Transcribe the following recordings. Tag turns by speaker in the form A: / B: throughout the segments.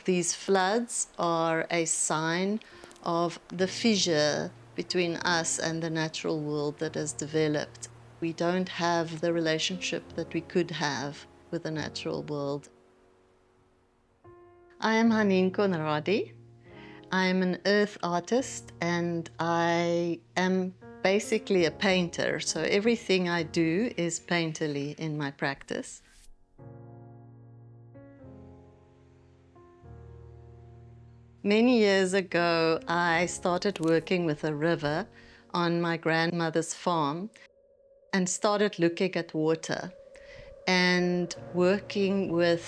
A: These floods are a sign of the fissure between us and the natural world that has developed. We don't have the relationship that we could have with the natural world. I am Hanien Conradie. I am an earth artist and I am basically a painter, so everything I do is painterly in my practice. Many years ago, I started working with a river on my grandmother's farm and started looking at water and working with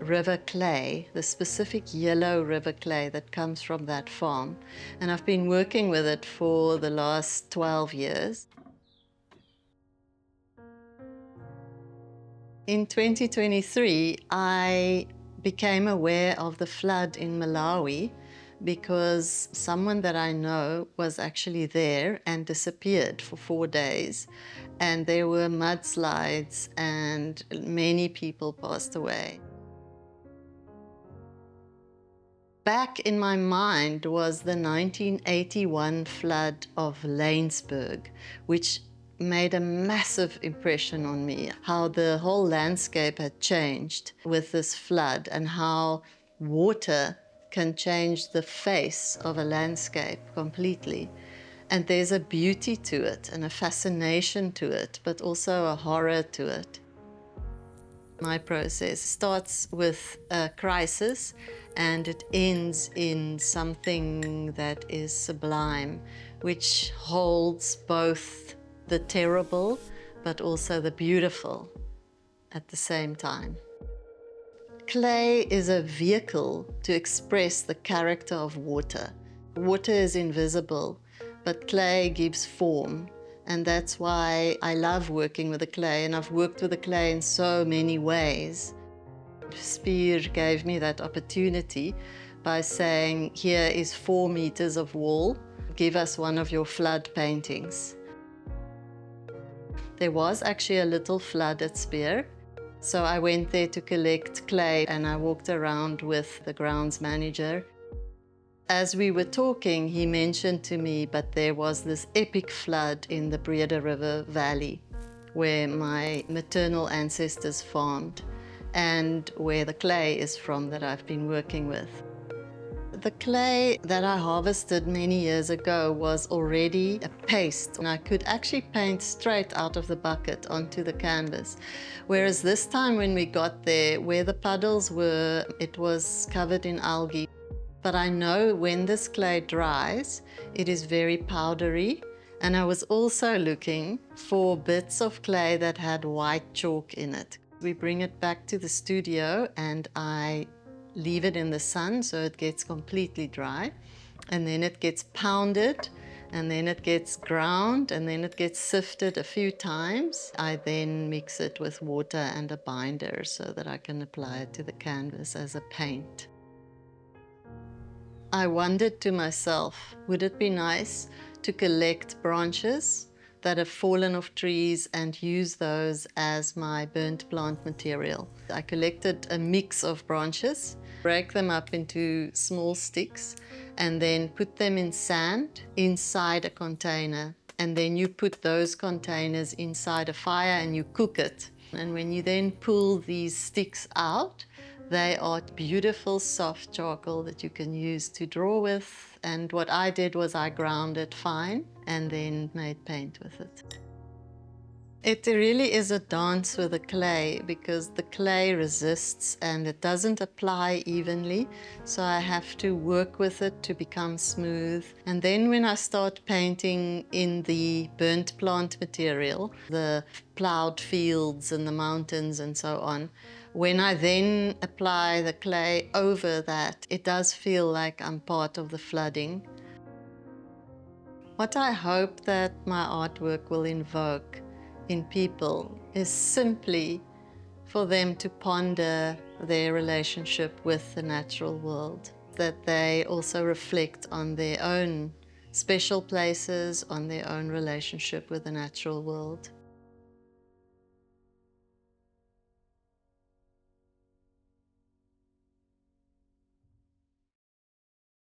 A: river clay, the specific yellow river clay that comes from that farm. And I've been working with it for the last 12 years. In 2023, I became aware of the flood in Malawi because someone that I know was actually there and disappeared for 4 days. And there were mudslides and many people passed away. Back in my mind was the 1981 flood of Laingsburg, which made a massive impression on me, how the whole landscape had changed with this flood and how water can change the face of a landscape completely. And there's a beauty to it and a fascination to it, but also a horror to it. My process starts with a crisis and it ends in something that is sublime, which holds both the terrible but also the beautiful at the same time. Clay is a vehicle to express the character of water. Water is invisible, but clay gives form. And that's why I love working with the clay, and I've worked with the clay in so many ways. Spier gave me that opportunity by saying, here is 4 meters of wall, give us one of your flood paintings. There was actually a little flood at Spier, so I went there to collect clay and I walked around with the grounds manager. As we were talking, he mentioned to me, but there was this epic flood in the Breede River Valley where my maternal ancestors farmed and where the clay is from that I've been working with. The clay that I harvested many years ago was already a paste, and I could actually paint straight out of the bucket onto the canvas. Whereas this time when we got there, where the puddles were, it was covered in algae. But I know when this clay dries, it is very powdery. And I was also looking for bits of clay that had white chalk in it. We bring it back to the studio and I leave it in the sun so it gets completely dry. And then it gets pounded, and then it gets ground, and then it gets sifted a few times. I then mix it with water and a binder so that I can apply it to the canvas as a paint. I wondered to myself, would it be nice to collect branches that have fallen off trees and use those as my burnt plant material? I collected a mix of branches, break them up into small sticks, and then put them in sand inside a container. And then you put those containers inside a fire and you cook it. And when you then pull these sticks out, they are beautiful soft charcoal that you can use to draw with. And what I did was I ground it fine and then made paint with it. It really is a dance with the clay because the clay resists and it doesn't apply evenly. So I have to work with it to become smooth. And then when I start painting in the burnt plant material, the plowed fields and the mountains and so on, when I then apply the clay over that, it does feel like I'm part of the flooding. What I hope that my artwork will invoke in people is simply for them to ponder their relationship with the natural world, that they also reflect on their own special places, on their own relationship with the natural world.